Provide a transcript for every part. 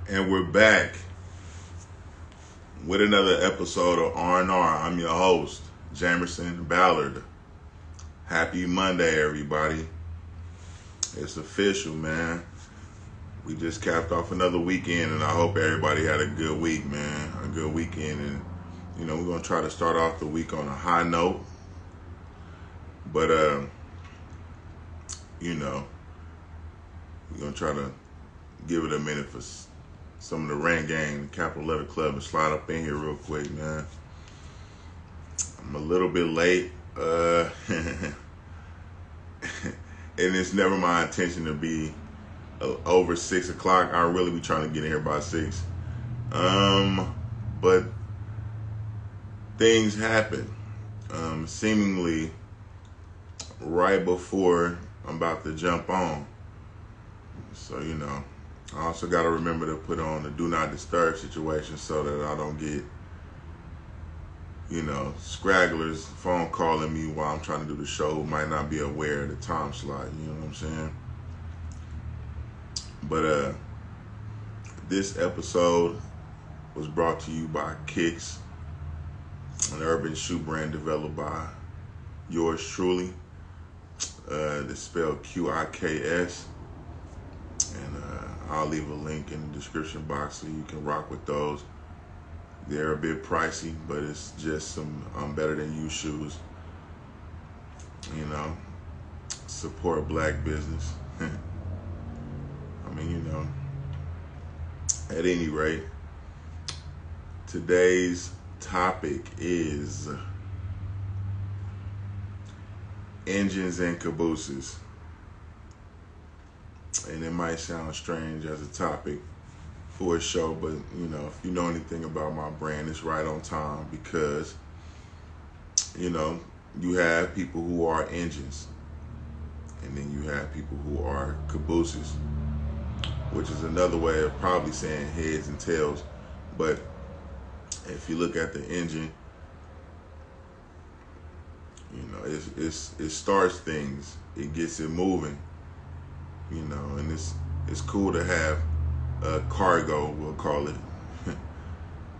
And we're back with another episode of R&R. I'm your host, Jamerson, Ballard. Happy Monday, everybody. It's official, man. We just capped off another weekend, and I hope everybody had a good week, man. A good weekend. And, we're going to try to start off the week on a high note. But, we're going to try to give it a minute for some of the rain gang, the Capital Letter Club, and slide up in here real quick, man. I'm a little bit late, and it's never my intention to be over 6 o'clock. I'll really be trying to get in here by 6. But things happen, seemingly right before I'm about to jump on. So, I also got to remember to put on the do not disturb situation so that I don't get, scragglers phone calling me while I'm trying to do the show who might not be aware of the time slot. You know what I'm saying? But this episode was brought to you by Kicks, an urban shoe brand developed by yours truly. It's spelled Quiks. And I'll leave a link in the description box so you can rock with those. They're a bit pricey, but it's just some better than you shoes. Support black business. At any rate, today's topic is engines and cabooses. And it might sound strange as a topic for a show, but if you know anything about my brand, it's right on time because you have people who are engines, and then you have people who are cabooses, which is another way of probably saying heads and tails. But if you look at the engine, it starts things, it gets it moving. And it's cool to have a cargo, we'll call it,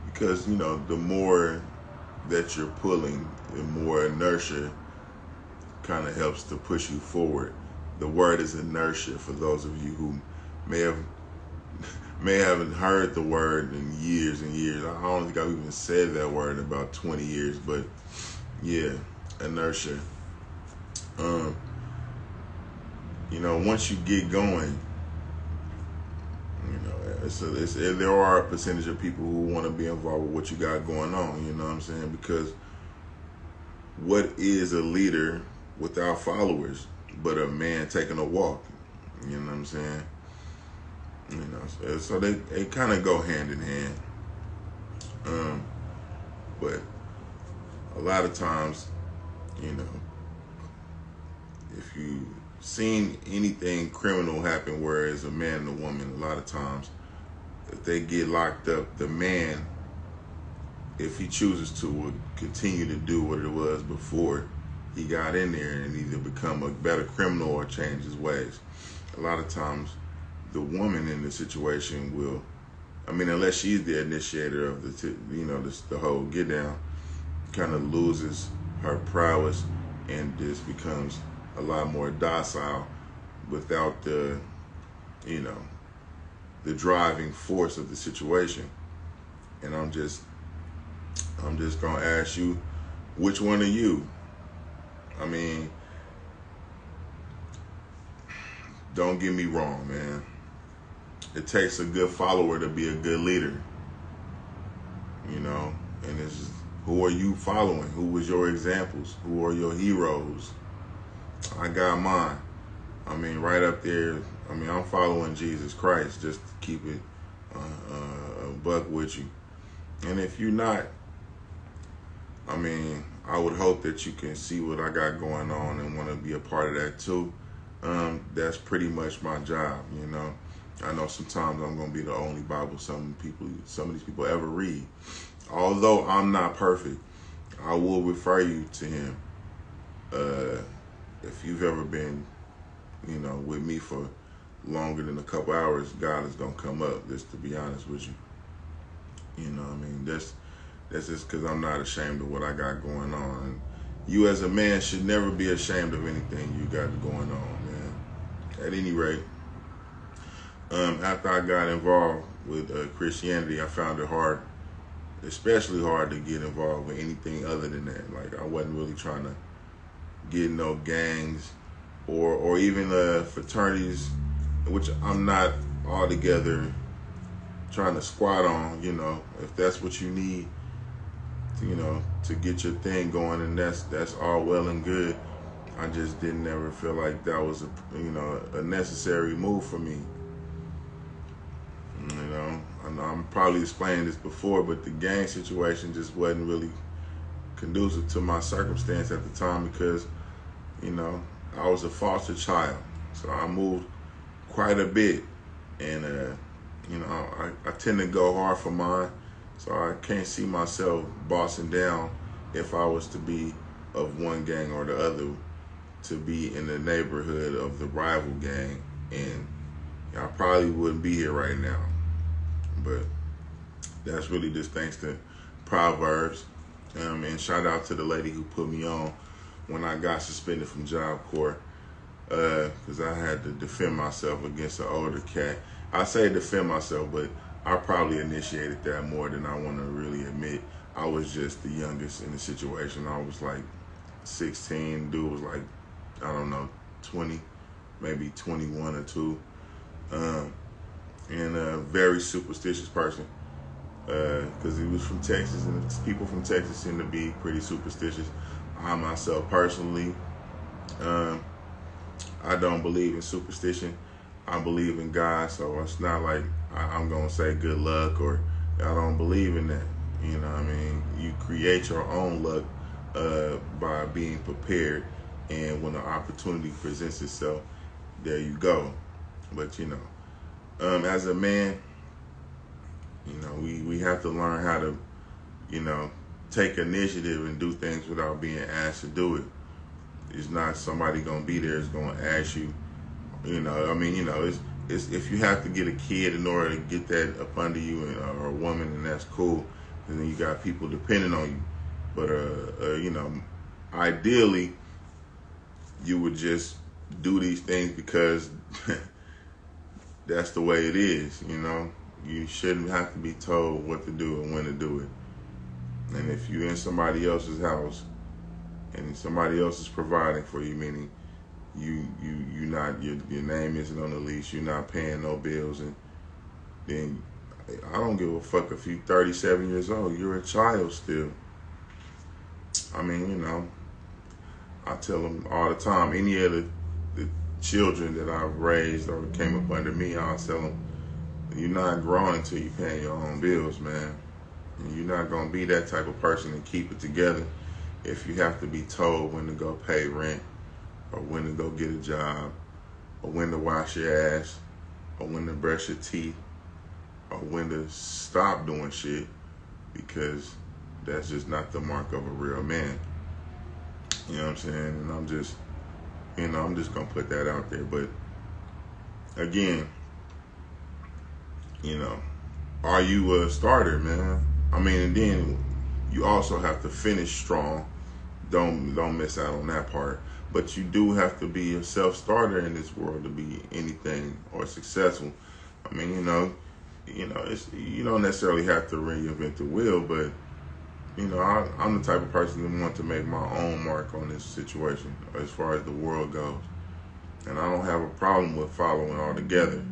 because the more that you're pulling, the more inertia kind of helps to push you forward. The word is inertia for those of you who may haven't heard the word in years and years. I don't think I've even said that word in about 20 years, but yeah, inertia. Once you get going, there are a percentage of people who want to be involved with what you got going on, you know what I'm saying? Because what is a leader without followers but a man taking a walk? You know what I'm saying? So they kind of go hand in hand. But a lot of times, if you seen anything criminal happen where it's a man and a woman, a lot of times if they get locked up, the man, if he chooses to, will continue to do what it was before he got in there and either become a better criminal or change his ways. A lot of times the woman in the situation will, unless she's the initiator of the whole get down, kind of loses her prowess and just becomes a lot more docile without the driving force of the situation. And I'm just gonna ask you, which one are you? Don't get me wrong, man. It takes a good follower to be a good leader. And it's just, who are you following? Who was your examples? Who are your heroes? I got mine. Right up there. I'm following Jesus Christ, just to keep it a buck with you. And if you're not, I would hope that you can see what I got going on and want to be a part of that too. That's pretty much my job, I know sometimes I'm going to be the only Bible some of these people ever read. Although I'm not perfect, I will refer you to him. If you've ever been, with me for longer than a couple hours, God is gonna come up. Just to be honest with you, that's just because I'm not ashamed of what I got going on. And you as a man should never be ashamed of anything you got going on, man. At any rate, after I got involved with Christianity, I found it hard, especially hard to get involved with anything other than that. Like, I wasn't really trying to get no gangs or even fraternities, which I'm not altogether trying to squat on. If that's what you need, to get your thing going, and that's all well and good. I just didn't ever feel like that was a necessary move for me. I know I'm probably explaining this before, but the gang situation just wasn't really conducive to my circumstance at the time because, I was a foster child. So I moved quite a bit. And, I tend to go hard for mine. So I can't see myself bossing down if I was to be of one gang or the other, to be in the neighborhood of the rival gang. And I probably wouldn't be here right now. But that's really just thanks to Proverbs. And shout out to the lady who put me on when I got suspended from Job Corps, because I had to defend myself against an older cat. I say defend myself, but I probably initiated that more than I want to really admit. I was just the youngest in the situation. I was like 16. Dude was like, I don't know, 20, maybe 21 or 2. And a very superstitious person, because he was from Texas, and people from Texas seem to be pretty superstitious. I myself personally, I don't believe in superstition. I believe in God, so it's not like I'm going to say good luck or I don't believe in that. You know what I mean? You create your own luck by being prepared, and when the opportunity presents itself, there you go. But, as a man, we have to learn how to, take initiative and do things without being asked to do it. It's not somebody going to be there is going to ask you, it's if you have to get a kid in order to get that up under you, or a woman, and that's cool. And then you got people depending on you. But, ideally, you would just do these things because that's the way it is, You shouldn't have to be told what to do and when to do it. And if you're in somebody else's house and somebody else is providing for you, meaning you not your name isn't on the lease, you're not paying no bills, and then I don't give a fuck if you're 37 years old, you're a child still. I tell them all the time, any of the children that I've raised or came up under me, I'll tell them, you're not growing until you're paying your own bills, man. And you're not going to be that type of person and keep it together if you have to be told when to go pay rent, or when to go get a job, or when to wash your ass, or when to brush your teeth, or when to stop doing shit, because that's just not the mark of a real man. You know what I'm saying? And I'm just going to put that out there. But again, are you a starter, man? And then you also have to finish strong. Don't miss out on that part. But you do have to be a self-starter in this world to be anything or successful. It's, you don't necessarily have to reinvent the wheel, but I'm the type of person that wants to make my own mark on this situation as far as the world goes. And I don't have a problem with following altogether.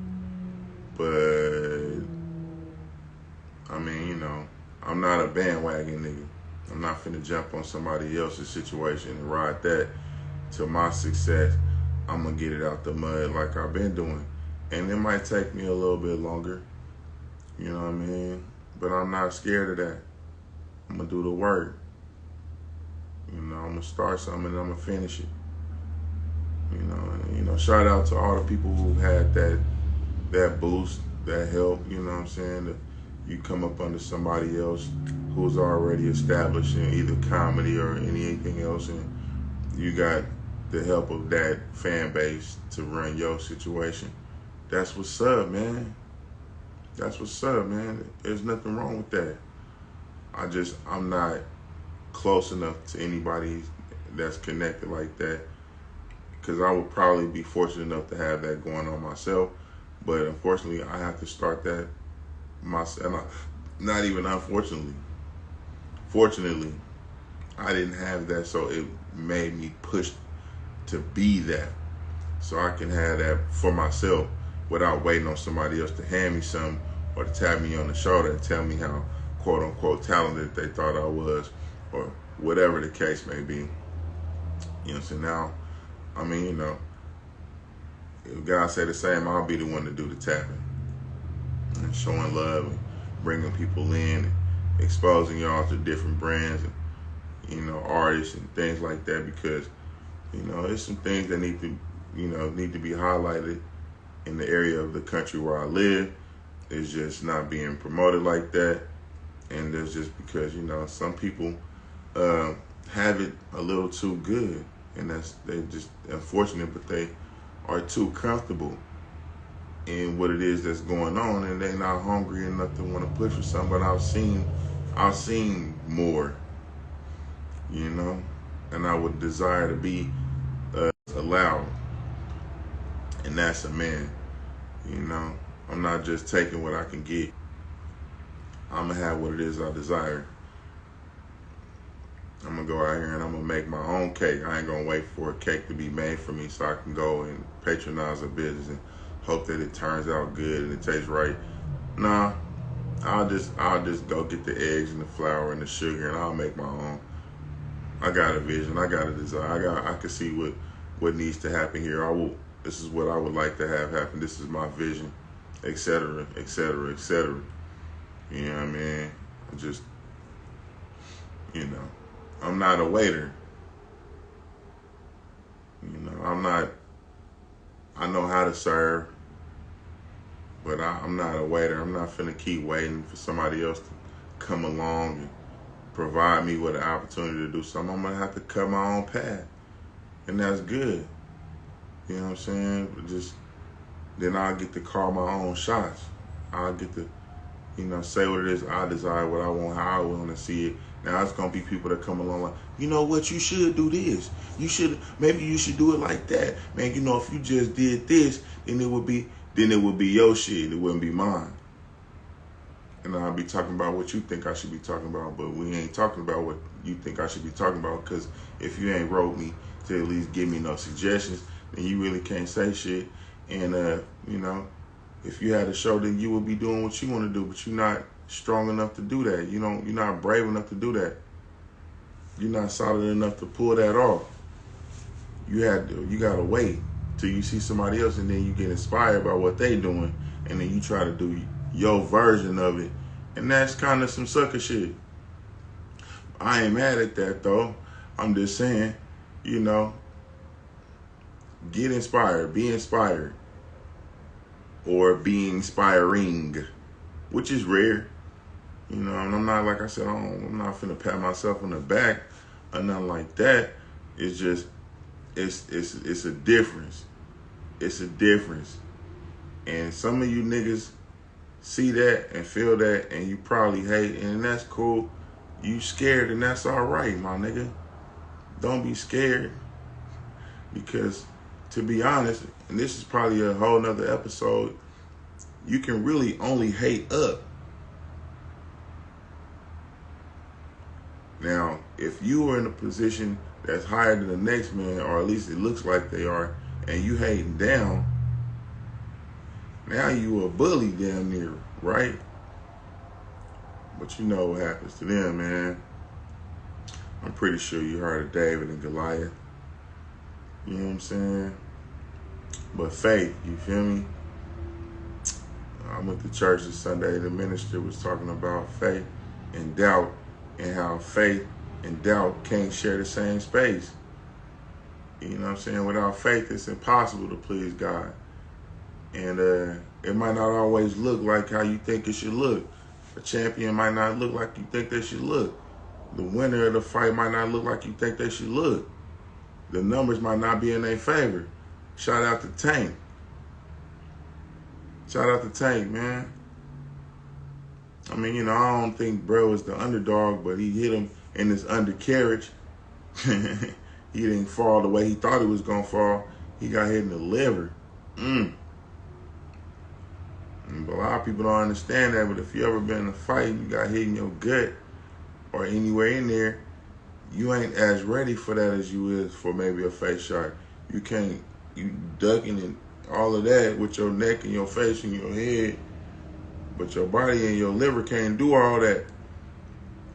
But, I'm not a bandwagon nigga. I'm not finna jump on somebody else's situation and ride that to my success. I'm gonna get it out the mud like I've been doing. And it might take me a little bit longer, but I'm not scared of that. I'm gonna do the work. I'm gonna start something and I'm gonna finish it. Shout out to all the people who had that boost, that help, that you come up under somebody else who's already established in either comedy or anything else, and you got the help of that fan base to run your situation. that's what's up, man. That's what's up, man. There's nothing wrong with that. I'm not close enough to anybody that's connected like that, because I would probably be fortunate enough to have that going on myself. But unfortunately, I have to start that myself. Not even unfortunately. Fortunately, I didn't have that, so it made me push to be that, so I can have that for myself without waiting on somebody else to hand me something or to tap me on the shoulder and tell me how quote unquote talented they thought I was, or whatever the case may be. You know what I'm saying? Now, I mean, you know, if God say the same, I'll be the one to do the tapping and showing love and bringing people in and exposing y'all to different brands and, you know, artists and things like that, because, you know, there's some things that need to be highlighted in the area of the country where I live. It's just not being promoted like that. And there's just because, you know, some people have it a little too good, and they just unfortunate, but they are too comfortable in what it is that's going on, and they're not hungry enough to want to push for something. But I've seen more, you know, and I would desire to be allowed, and that's a man. You know, I'm not just taking what I can get. I'm gonna have what it is I desire. I'm gonna go out here and I'm gonna make my own cake. I ain't gonna wait for a cake to be made for me so I can go and patronize a business and hope that it turns out good and it tastes right. Nah, I'll just go get the eggs and the flour and the sugar, and I'll make my own. I got a vision. I got a desire. I can see what needs to happen here. This is what I would like to have happen. This is my vision, etc., etc., etc. You know what I mean? Just, you know, I'm not a waiter. You know, I know how to serve, but I'm not a waiter. I'm not finna keep waiting for somebody else to come along and provide me with an opportunity to do something. I'm gonna have to cut my own path, and that's good. You know what I'm saying? But then I'll get to call my own shots. I'll get to, you know, say what it is I desire, what I want, how I want to see it. Now it's gonna be people that come along like, you know what, you should do this. Maybe you should do it like that. Man, you know, if you just did this, then it would be your shit. It wouldn't be mine. And I'll be talking about what you think I should be talking about, but we ain't talking about what you think I should be talking about, because if you ain't wrote me to at least give me no suggestions, then you really can't say shit. And, you know, if you had a show, then you would be doing what you want to do, but you're not strong enough to do that. You're not brave enough to do that. You're not solid enough to pull that off. You gotta wait till you see somebody else, and then you get inspired by what they doing, and then you try to do your version of it, and that's kind of some sucker shit. I ain't mad at that though. I'm just saying, you know, get inspired, be inspired, or be inspiring, which is rare. You know, and I'm not, like I said, I'm not finna pat myself on the back or nothing like that. It's just, it's a difference. It's a difference. And some of you niggas see that and feel that, and you probably hate, and that's cool. You scared, and that's all right, my nigga. Don't be scared, because to be honest, and this is probably a whole nother episode, you can really only hate up. Now, if you are in a position that's higher than the next man, or at least it looks like they are, and you hating down, now you a bully damn near, right? But you know what happens to them, man. I'm pretty sure you heard of David and Goliath. You know what I'm saying? But faith, you feel me? I went to church this Sunday. The minister was talking about faith and doubt, and how faith and doubt can't share the same space. You know what I'm saying? Without faith, it's impossible to please God. And it might not always look like how you think it should look. A champion might not look like you think they should look. The winner of the fight might not look like you think they should look. The numbers might not be in their favor. Shout out to Tank. Shout out to Tank, man. I mean, you know, I don't think bro was the underdog, but he hit him in his undercarriage. He didn't fall the way he thought he was going to fall. He got hit in the liver. But a lot of people don't understand that, but if you ever been in a fight and you got hit in your gut or anywhere in there, you ain't as ready for that as you is for maybe a face shot. You ducking and all of that with your neck and your face and your head, but your body and your liver can't do all that.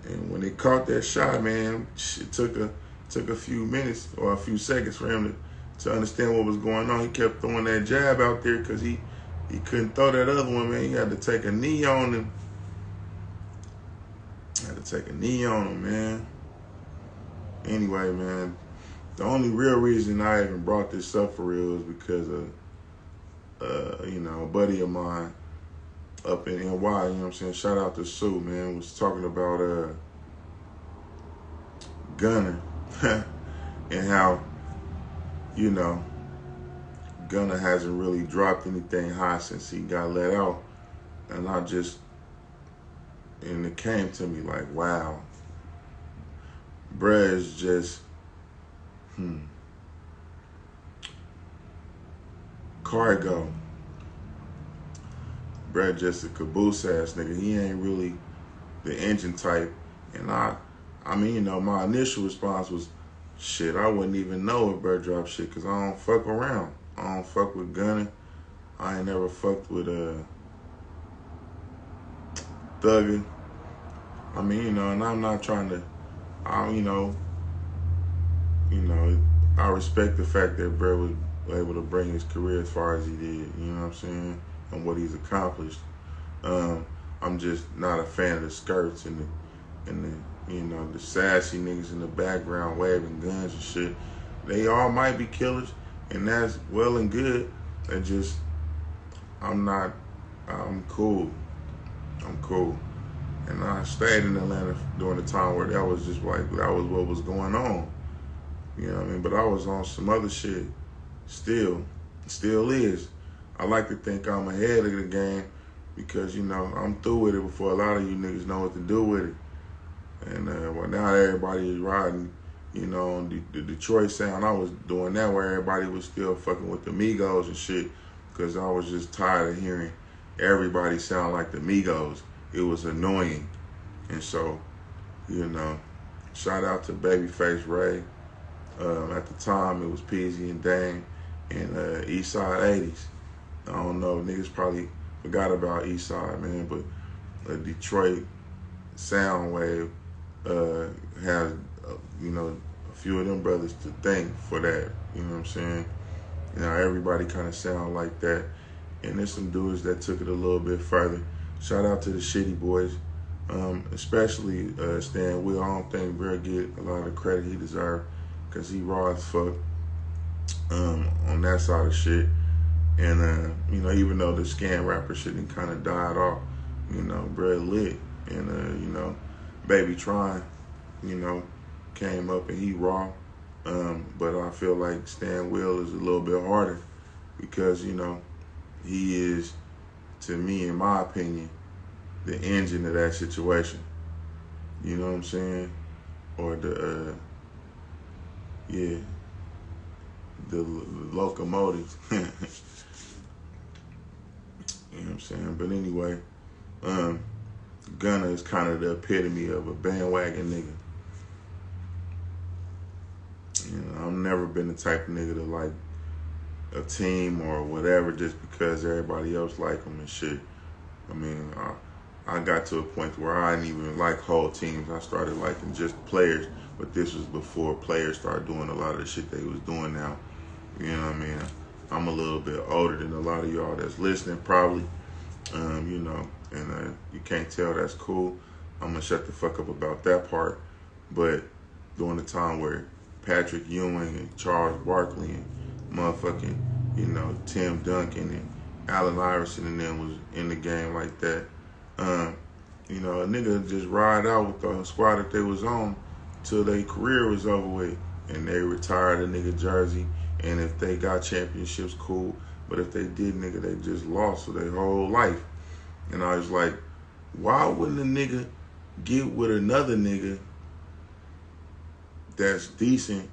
And when they caught that shot, man, it took a few minutes or a few seconds for him to understand what was going on. He kept throwing that jab out there because he couldn't throw that other one, man. He had to take a knee on him. Man. Anyway, man, the only real reason I even brought this up for real is because of, you know, a buddy of mine up in NY, you know what I'm saying? Shout out to Sue, man, was talking about Gunner and how, you know, Gunner hasn't really dropped anything high since he got let out. And it came to me like, wow, bruh is just, cargo. Bruh just a caboose ass nigga. He ain't really the engine type. And I mean, you know, my initial response was, shit, I wouldn't even know if bruh dropped shit because I don't fuck around. I don't fuck with Gunner. I ain't never fucked with Thugger. I mean, you know, and I'm not trying to, you know, I respect the fact that Brett was able to bring his career as far as he did, you know what I'm saying, and what he's accomplished. I'm just not a fan of the skirts and the you know, the sassy niggas in the background waving guns and shit. They all might be killers, and that's well and good. I'm cool. And I stayed in Atlanta during the time where that was what was going on. You know what I mean? But I was on some other shit still is. I like to think I'm ahead of the game because, you know, I'm through with it before a lot of you niggas know what to do with it. And well, now everybody is riding, you know, on the Detroit sound. I was doing that where everybody was still fucking with the Migos and shit because I was just tired of hearing everybody sound like the Migos. It was annoying. And so, you know, shout out to Babyface Ray. At the time, it was Peasy and Dame and Eastside 80s. I don't know, niggas probably forgot about Eastside, man, but Detroit sound wave has, you know, a few of them brothers to thank for that. You know what I'm saying? You know, everybody kind of sound like that. And there's some dudes that took it a little bit further. Shout out to the Shitty Boys, especially Stan Will. I don't think Bro get a lot of the credit he deserves because he raw as fuck on that side of shit. And, you know, even though the scam rapper shit kind of died off, you know, Bro lit. And, you know, Baby Trying, you know, came up and he raw. But I feel like Stan Will is a little bit harder because, you know, he is, to me, in my opinion, the engine of that situation. You know what I'm saying? Or the locomotive. You know what I'm saying? But anyway, Gunna is kind of the epitome of a bandwagon nigga. You know, I've never been the type of nigga to like a team or whatever just because everybody else like them and shit. I mean, I got to a point where I didn't even like whole teams. I started liking just players, but this was before players started doing a lot of the shit they was doing now. You know what I mean? I'm a little bit older than a lot of y'all that's listening probably, you know, and you can't tell, that's cool. I'm going to shut the fuck up about that part. But during the time where Patrick Ewing and Charles Barkley and motherfucking, you know, Tim Duncan and Allen Iverson and them was in the game like that, you know, a nigga just ride out with the squad that they was on till their career was over with and they retired a nigga jersey, and if they got championships, cool. But if they did, nigga, they just lost for their whole life. And I was like, why wouldn't a nigga get with another nigga that's decent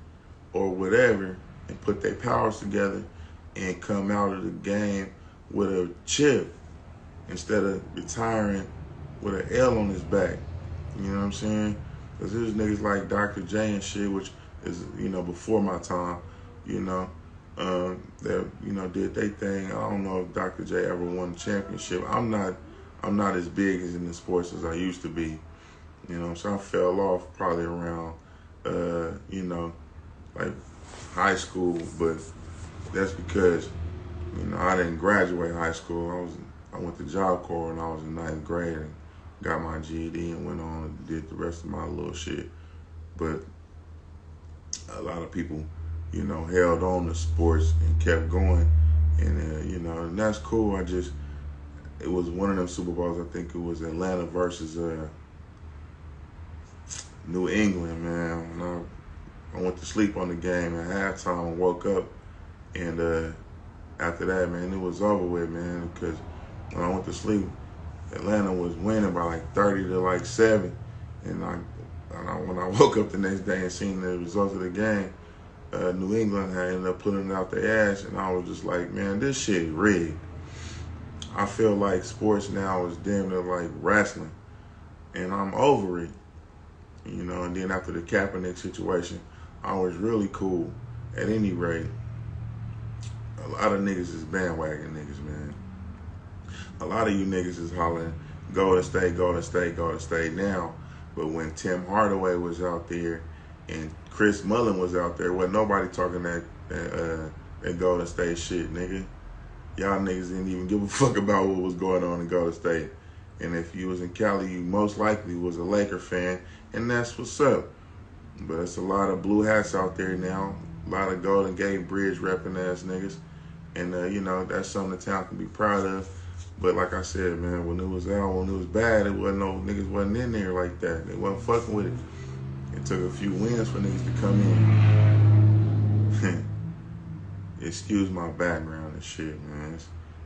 or whatever and put their powers together and come out of the game with a chip instead of retiring with an L on his back? You know what I'm saying? Because there's niggas like Dr. J and shit, which is, you know, before my time, you know, that, you know, did they thing. I don't know if Dr. J ever won a championship. I'm not as big as in the sports as I used to be, you know, so I fell off probably around, you know, like high school, but that's because, you know, I didn't graduate high school. I went to Job Corps when I was in 9th grade and got my GED and went on and did the rest of my little shit. But a lot of people, you know, held on to sports and kept going, and you know, and that's cool. It was one of them Super Bowls. I think it was Atlanta versus New England, man. And I went to sleep on the game at halftime and woke up, and after that, man, it was over with, man. Because when I went to sleep, Atlanta was winning by like 30 to like 7, and when I woke up the next day and seen the results of the game, New England had ended up putting it out their ass, and I was just like, man, this shit rigged. I feel like sports now is damn near like wrestling, and I'm over it, you know. And then after the Kaepernick situation, I was really cool. At any rate, a lot of niggas is bandwagon niggas, man. A lot of you niggas is hollering, Golden State, Golden State, Golden State now. But when Tim Hardaway was out there and Chris Mullin was out there, wasn't nobody talking that Golden State shit, nigga. Y'all niggas didn't even give a fuck about what was going on in Golden State. And if you was in Cali, you most likely was a Laker fan, and that's what's up. But it's a lot of blue hats out there now, a lot of Golden Gate Bridge repping ass niggas. And, you know, that's something the town can be proud of. But like I said, man, when it was out, when it was bad, niggas wasn't in there like that. They wasn't fucking with it. It took a few wins for niggas to come in. Excuse my background and shit, man.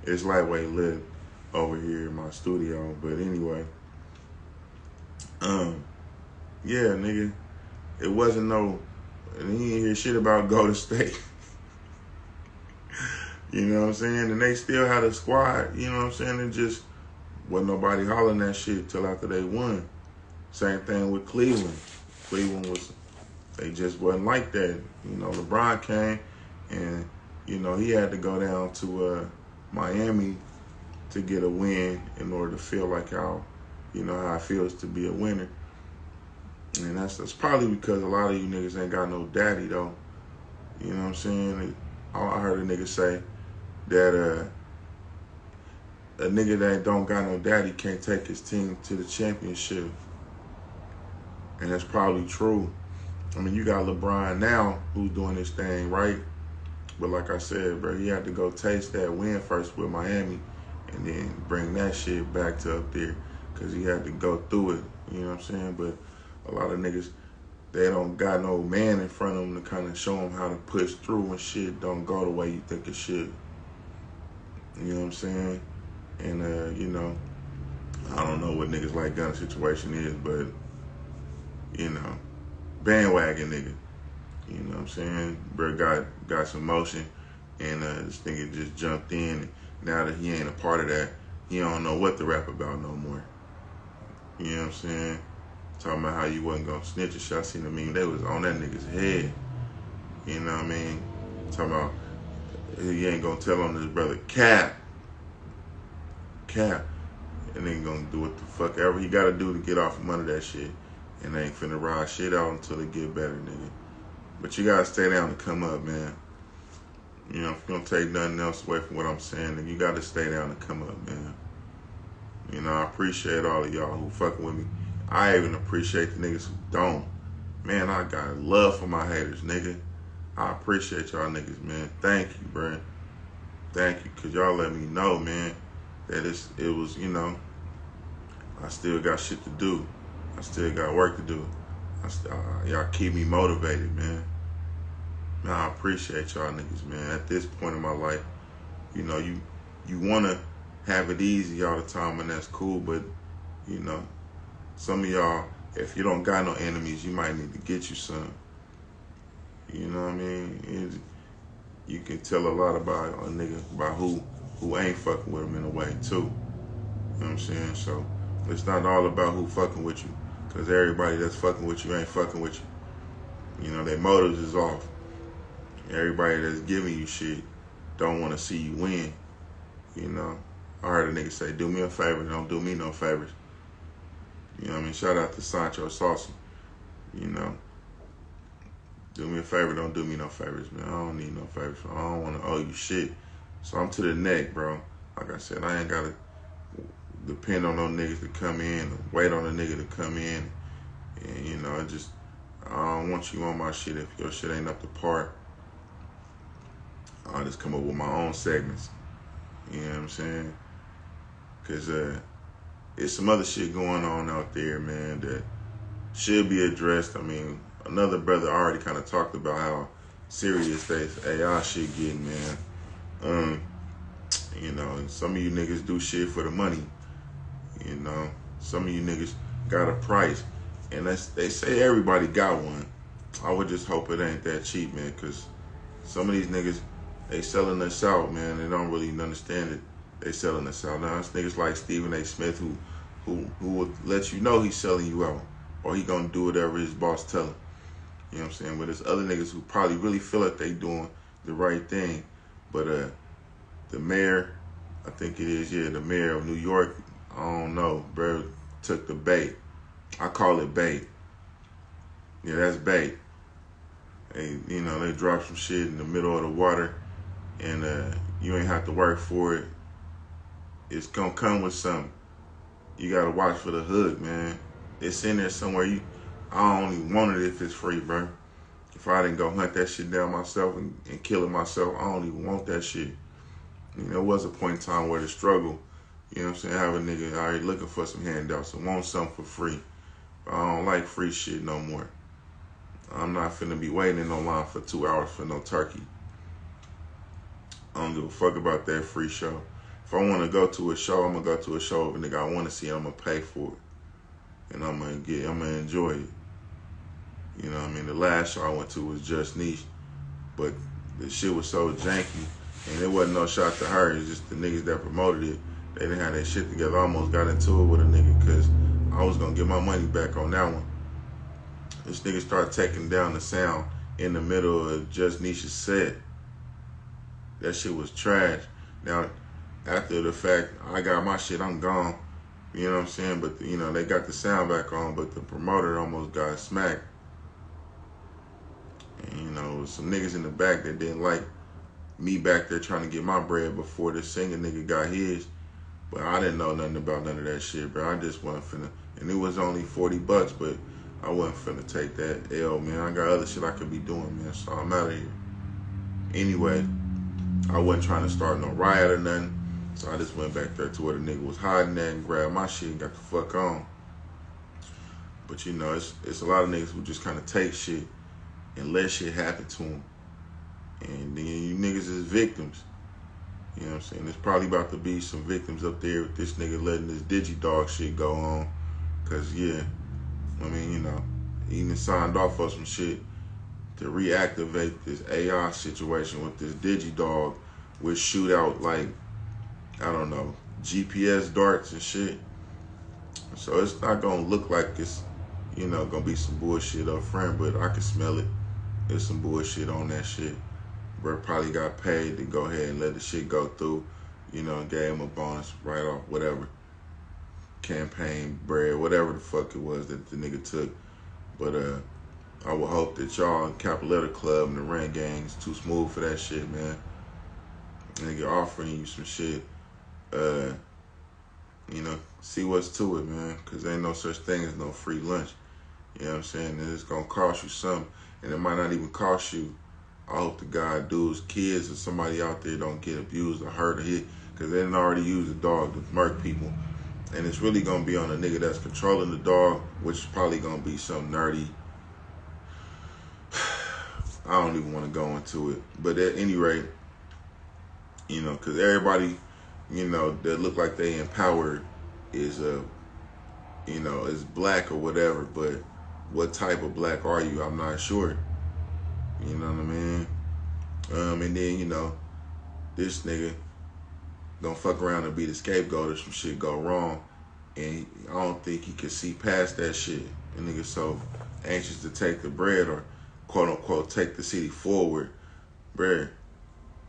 It's lightweight lit over here in my studio. But anyway, yeah, nigga, it wasn't no, and he didn't hear shit about Golden State. You know what I'm saying? And they still had a squad, you know what I'm saying? And just wasn't nobody hollering that shit till after they won. Same thing with Cleveland. They just wasn't like that. You know, LeBron came and, you know, he had to go down to Miami to get a win in order to feel like how it feels to be a winner. And that's probably because a lot of you niggas ain't got no daddy, though. You know what I'm saying? I heard a nigga say that a nigga that don't got no daddy can't take his team to the championship. And that's probably true. I mean, you got LeBron now who's doing this thing, right? But like I said, bro, he had to go taste that win first with Miami and then bring that shit back to up there because he had to go through it. You know what I'm saying? But a lot of niggas, they don't got no man in front of them to kind of show them how to push through when shit don't go the way you think it should. You know what I'm saying? And, you know, I don't know what niggas like gun situation is, but, you know, bandwagon nigga. You know what I'm saying? Bro got some motion, and this nigga just jumped in. And now that he ain't a part of that, he don't know what to rap about no more. You know what I'm saying? Talking about how you wasn't gonna snitch and shit. I seen the meme, they was on that nigga's head. You know what I mean? Talking about he ain't gonna tell on his brother Cap. And then gonna do what the fuck ever he gotta do to get off from under that shit. And they ain't finna ride shit out until it get better, nigga. But you gotta stay down to come up, man. You know, if you don't take nothing else away from what I'm saying, then you gotta stay down to come up, man. You know, I appreciate all of y'all who fucking with me. I even appreciate the niggas who don't. Man, I got love for my haters, nigga. I appreciate y'all niggas, man. Thank you, bro. Thank you, because y'all let me know, man, that it was, you know, I still got shit to do. I still got work to do. Y'all keep me motivated, man. Man, I appreciate y'all niggas, man. At this point in my life, You know, you want to have it easy all the time, and that's cool. But you know, some of y'all, if you don't got no enemies, you might need to get you some. You know what I mean? You can tell a lot about a nigga, about who ain't fucking with him in a way too. You know what I'm saying? So it's not all about who fucking with you, because everybody that's fucking with you ain't fucking with you. You know, their motives is off. Everybody that's giving you shit don't want to see you win. You know, I heard a nigga say, do me a favor, don't do me no favors. You know what I mean? Shout out to Sancho Salsa. You know, do me a favor, don't do me no favors, man. I don't need no favors. I don't want to owe you shit. So I'm to the neck, bro. Like I said, I ain't got to depend on no niggas to come in, or wait on a nigga to come in. And, you know, I don't want you on my shit if your shit ain't up to par. I'll just come up with my own segments. You know what I'm saying? Because there's some other shit going on out there, man, that should be addressed. I mean, another brother already kind of talked about how serious this AI shit getting, man. You know, some of you niggas do shit for the money. You know, some of you niggas got a price. And they say everybody got one. I would just hope it ain't that cheap, man, because some of these niggas, they selling us out, man. They don't really understand it. They selling us out. Now, it's niggas like Stephen A. Smith who will let you know he's selling you out, or he gonna do whatever his boss tell him. You know what I'm saying? But there's other niggas who probably really feel like they doing the right thing. But the mayor, I think it is, the mayor of New York, I don't know, bro, took the bait. I call it bait. Yeah, that's bait. You know, they drop some shit in the middle of the water, and you ain't have to work for it. It's gonna come with something. You gotta watch for the hook, man. It's in there somewhere. I only want it if it's free, bro. If I didn't go hunt that shit down myself and kill it myself, I don't even want that shit. You know, there was a point in time where the struggle, you know what I'm saying, have a nigga out here looking for some handouts and want something for free. But I don't like free shit no more. I'm not finna be waiting in no line for 2 hours for no turkey. I don't give a fuck about that free show. If I want to go to a show, I'm gonna go to a show of a nigga I want to see. I'm gonna pay for it, and I'm gonna enjoy it. You know what I mean? The last show I went to was Just Niche, but the shit was so janky, and it wasn't no shot to her. It's just the niggas that promoted it. They didn't have their shit together. I almost got into it with a nigga because I was gonna get my money back on that one. This nigga started taking down the sound in the middle of Just Niche's set. That shit was trash. Now, after the fact, I got my shit, I'm gone. You know what I'm saying? But, you know, they got the sound back on, but the promoter almost got smacked. And, you know, some niggas in the back that didn't like me back there trying to get my bread before the singer nigga got his. But I didn't know nothing about none of that shit, bro. I just wasn't finna, and it was only $40, but I wasn't finna take that L, man. I got other shit I could be doing, man, so I'm out of here. Anyway, I wasn't trying to start no riot or nothing, so I just went back there to where the nigga was hiding at and grabbed my shit and got the fuck on. But, you know, it's a lot of niggas who just kind of take shit and let shit happen to them. And then you niggas is victims. You know what I'm saying? There's probably about to be some victims up there with this nigga letting this DigiDog shit go on. Because, yeah, I mean, you know, he even signed off on some shit to reactivate this AI situation with this DigiDog, which shoot out, like, I don't know, GPS darts and shit. So it's not going to look like it's, you know, going to be some bullshit up front, but I can smell it. There's some bullshit on that shit. Bro probably got paid to go ahead and let the shit go through, you know, and gave him a bonus right off, whatever. Campaign bread, whatever the fuck it was that the nigga took. But I would hope that y'all, Capoletta Club and the Rent Gang is too smooth for that shit, man. Nigga offering you some shit, you know, see what's to it, man. Because ain't no such thing as no free lunch. You know what I'm saying? And it's going to cost you something. And it might not even cost you. I hope to God dudes, kids, or somebody out there don't get abused or hurt or hit, because they didn't already use the dog to murk people. And it's really going to be on a nigga that's controlling the dog, which is probably going to be some nerdy. I don't even want to go into it. But at any rate, You know, because everybody, you know, that look like they empowered is you know, is black or whatever. But what type of black are you? I'm not sure. You know what I mean? And then, you know, this nigga gonna fuck around and be the scapegoat if some shit go wrong. And I don't think he can see past that shit. The nigga so anxious to take the bread or quote unquote take the city forward. Bruh,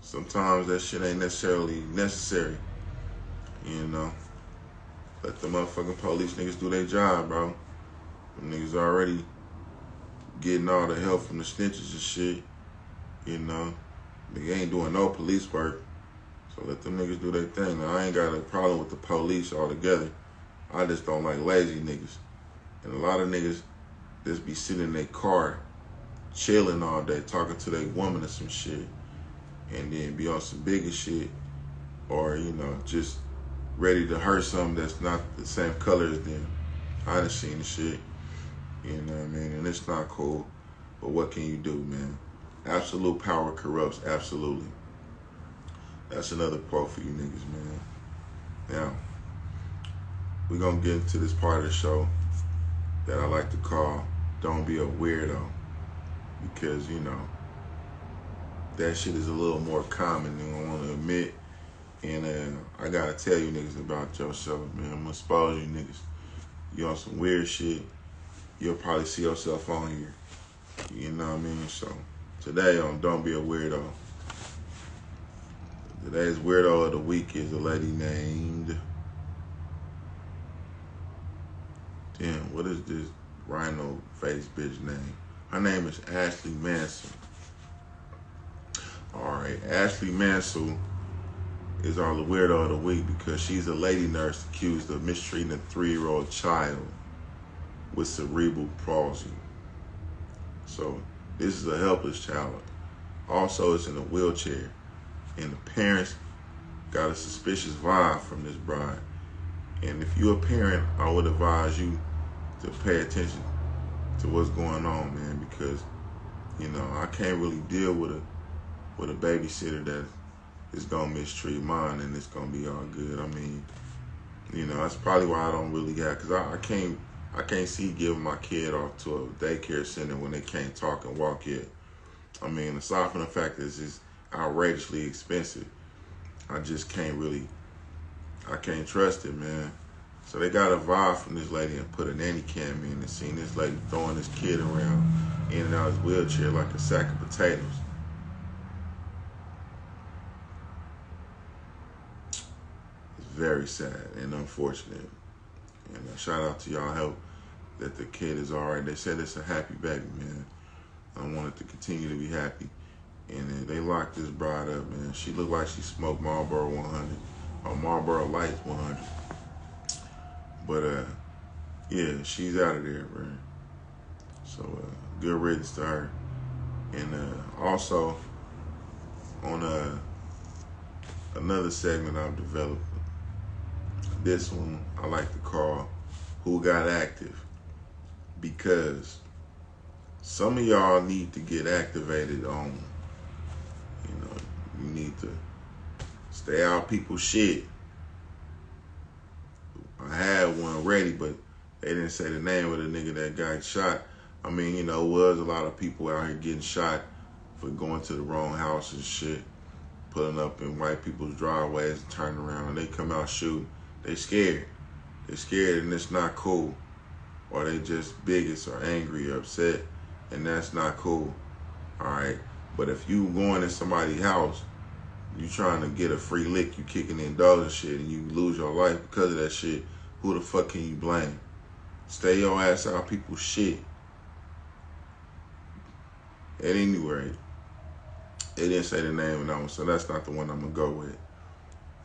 sometimes that shit ain't necessarily necessary. You know? Let the motherfucking police niggas do their job, bro. Them niggas already getting all the help from the snitches and shit. You know? Nigga ain't doing no police work. So let them niggas do their thing. Now, I ain't got a problem with the police altogether. I just don't like lazy niggas. And a lot of niggas just be sitting in their car, chilling all day, talking to their woman or some shit, and then be on some bigger shit, or, you know, just ready to hurt something that's not the same color as them. I done seen the shit, you know what I mean? And it's not cool, but what can you do, man? Absolute power corrupts, absolutely. That's another quote for you niggas, man. Now, we're going to get into this part of the show that I like to call Don't Be a Weirdo. Because, you know, that shit is a little more common than I want to admit. And I got to tell you niggas about yourself, man. I'm going to expose you niggas. You on some weird shit, you'll probably see yourself on here. You know what I mean? So, today on Don't Be a Weirdo, today's weirdo of the week is a lady named... Damn, what is this rhino face bitch name? Her name is Ashley Mansell. Alright, Ashley Mansell is our weirdo of the week because she's a lady nurse accused of mistreating a 3-year-old child with cerebral palsy. So, this is a helpless child. Also, it's in a wheelchair. And the parents got a suspicious vibe from this bride. And if you're a parent, I would advise you to pay attention to what's going on, man, because, you know, I can't really deal with a babysitter that is gonna mistreat mine and it's gonna be all good. I mean, you know, that's probably why I don't really got, because I can't see giving my kid off to a daycare center when they can't talk and walk yet. I mean, aside from the fact that it's just outrageously expensive, I just can't trust it, man. So they got a vibe from this lady and put a nanny cam in and seen this lady throwing this kid around in and out of his wheelchair like a sack of potatoes. It's very sad and unfortunate. And shout out to y'all help that the kid is all right. They said it's a happy baby, man. I want it to continue to be happy. And they locked this bride up, man. She looked like she smoked Marlboro 100 or Marlboro Lights 100. But, yeah, she's out of there, man. So, good riddance to her. And also, on another segment I've developed, this one I like to call Who Got Active? Because some of y'all need to get activated on, you know, you need to stay out people's shit. I had one ready, but they didn't say the name of the nigga that got shot. I mean, you know, was a lot of people out here getting shot for going to the wrong house and shit, pulling up in white people's driveways and turning around, and they come out shooting. They scared. They scared, and it's not cool. Or they just bigots or angry or upset, and that's not cool. All right? But if you going in somebody's house, you trying to get a free lick, you kicking in doors and shit, and you lose your life because of that shit, who the fuck can you blame? Stay your ass out people's shit. At any rate, they didn't say the name of that one, so that's not the one I'm going to go with.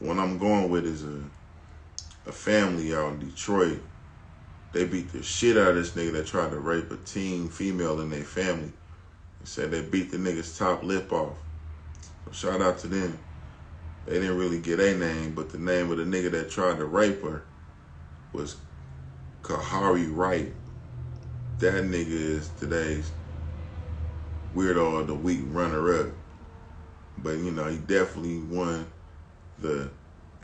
The one I'm going with is a family out in Detroit. They beat the shit out of this nigga that tried to rape a teen female in their family. They said they beat the nigga's top lip off. So shout out to them. They didn't really get a name, but the name of the nigga that tried to rape her was Kahari Wright. That nigga is today's weirdo of the week runner-up. But, you know, he definitely won the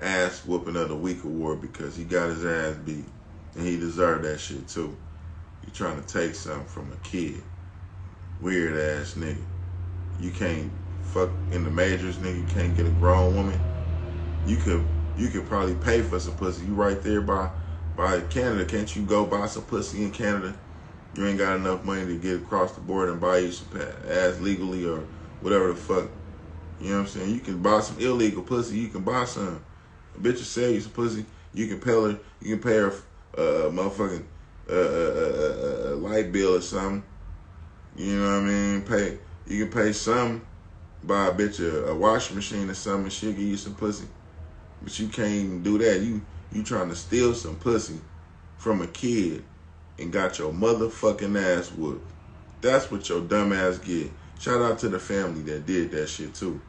ass whooping of the week award because he got his ass beat, and he deserved that shit too. You trying to take something from a kid, weird ass nigga. You can't fuck in the majors, nigga. You can't get a grown woman. You could probably pay for some pussy. You right there by Canada. Can't you go buy some pussy in Canada? You ain't got enough money to get across the border and buy you some ass legally or whatever the fuck. You know what I'm saying? You can buy some illegal pussy. You can buy some. A bitch will sell you some pussy. You can pay her. You can pay her motherfucking light bill or something. You know what I mean? You can pay some. Buy a bitch a washing machine or something, and she'll give you some pussy. But you can't even do that. You trying to steal some pussy from a kid and got your motherfucking ass whooped. That's what your dumb ass get. Shout out to the family that did that shit too.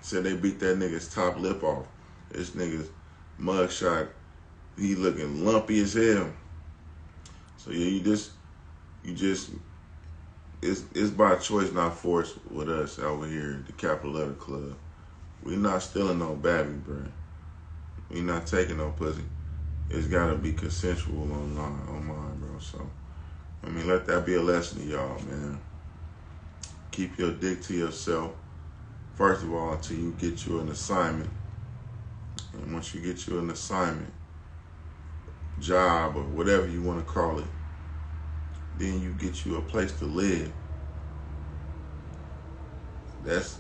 Said they beat that nigga's top lip off. This nigga's mugshot, he looking lumpy as hell. So yeah, it's by choice, not force with us over here at the Capital Letter Club. We not stealing no baby, bro. We not taking no pussy. It's gotta be consensual on mine, bro. So, I mean, let that be a lesson to y'all, man. Keep your dick to yourself. First of all, until you get you an assignment. And once you get you an assignment, job, or whatever you want to call it, then you get you a place to live. That's,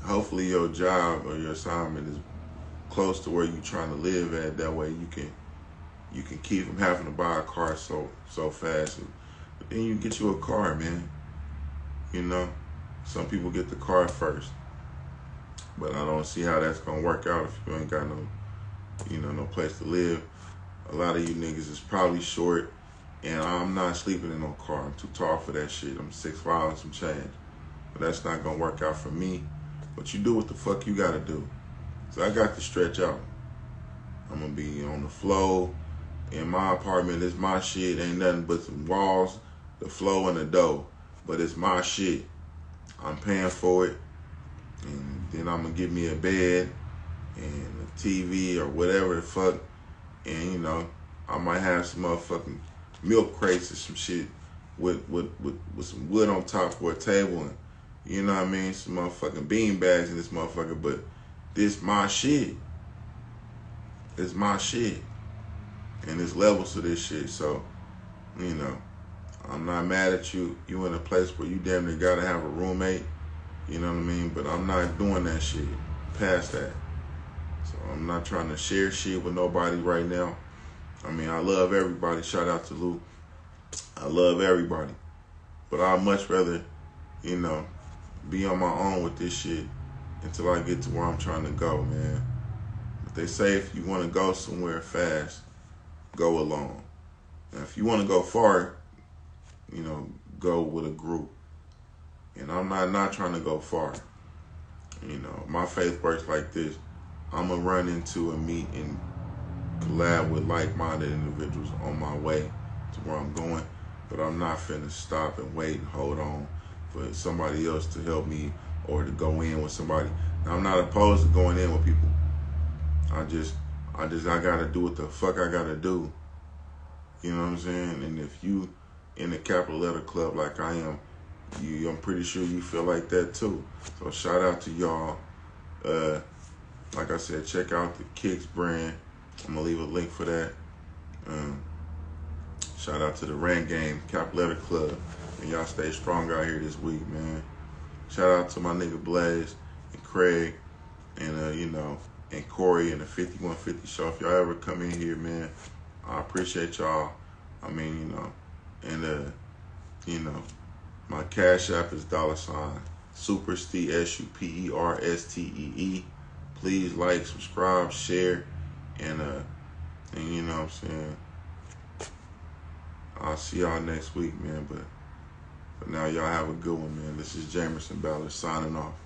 hopefully your job or your assignment is close to where you're trying to live at. That way you can keep from having to buy a car so fast. But then you get you a car, man. Some people get the car first. But I don't see how that's gonna work out if you ain't got no place to live. A lot of you niggas is probably short, and I'm not sleeping in no car. I'm too tall for that shit. I'm 6'5" and some change. But that's not gonna work out for me. But you do what the fuck you gotta do. So I got to stretch out. I'm gonna be on the floor in my apartment. It's my shit. Ain't nothing but some walls, the floor, and the door. But it's my shit. I'm paying for it. And then I'm gonna give me a bed and a TV or whatever the fuck. And I might have some motherfucking milk crates or some shit with some wood on top for a table, and you know what I mean, some motherfucking bean bags in this motherfucker. But this my shit. It's my shit. And there's levels to this shit. So, I'm not mad at you. You in a place where you damn near gotta have a roommate. You know what I mean? But I'm not doing that shit. Past that. So I'm not trying to share shit with nobody right now. I mean, I love everybody. Shout out to Lou. I love everybody. But I'd much rather, be on my own with this shit until I get to where I'm trying to go, man. But they say if you want to go somewhere fast, go alone. Now, if you want to go far, go with a group. And I'm not trying to go far. My faith works like this. I'm going to run into and meet and collab with like-minded individuals on my way to where I'm going. But I'm not finna stop and wait and hold on for somebody else to help me or to go in with somebody. Now, I'm not opposed to going in with people. I gotta do what the fuck I gotta do. You know what I'm saying? And if you in the Capital Letter Club like I am, I'm pretty sure you feel like that too. So shout out to y'all. Like I said, check out the Kicks brand. I'm gonna leave a link for that. Shout out to the Rant Game, Capital Letter Club. And y'all stay strong out here this week, man. Shout out to my nigga Blaze and Craig and and Corey and the 5150 show. If y'all ever come in here, man, I appreciate y'all. I mean, my Cash App is $SuperStee, SuperStee. Please like, subscribe, share, and you know what I'm saying. I'll see y'all next week, man. But for now, y'all have a good one, man. This is Jamerson, Ballard signing off.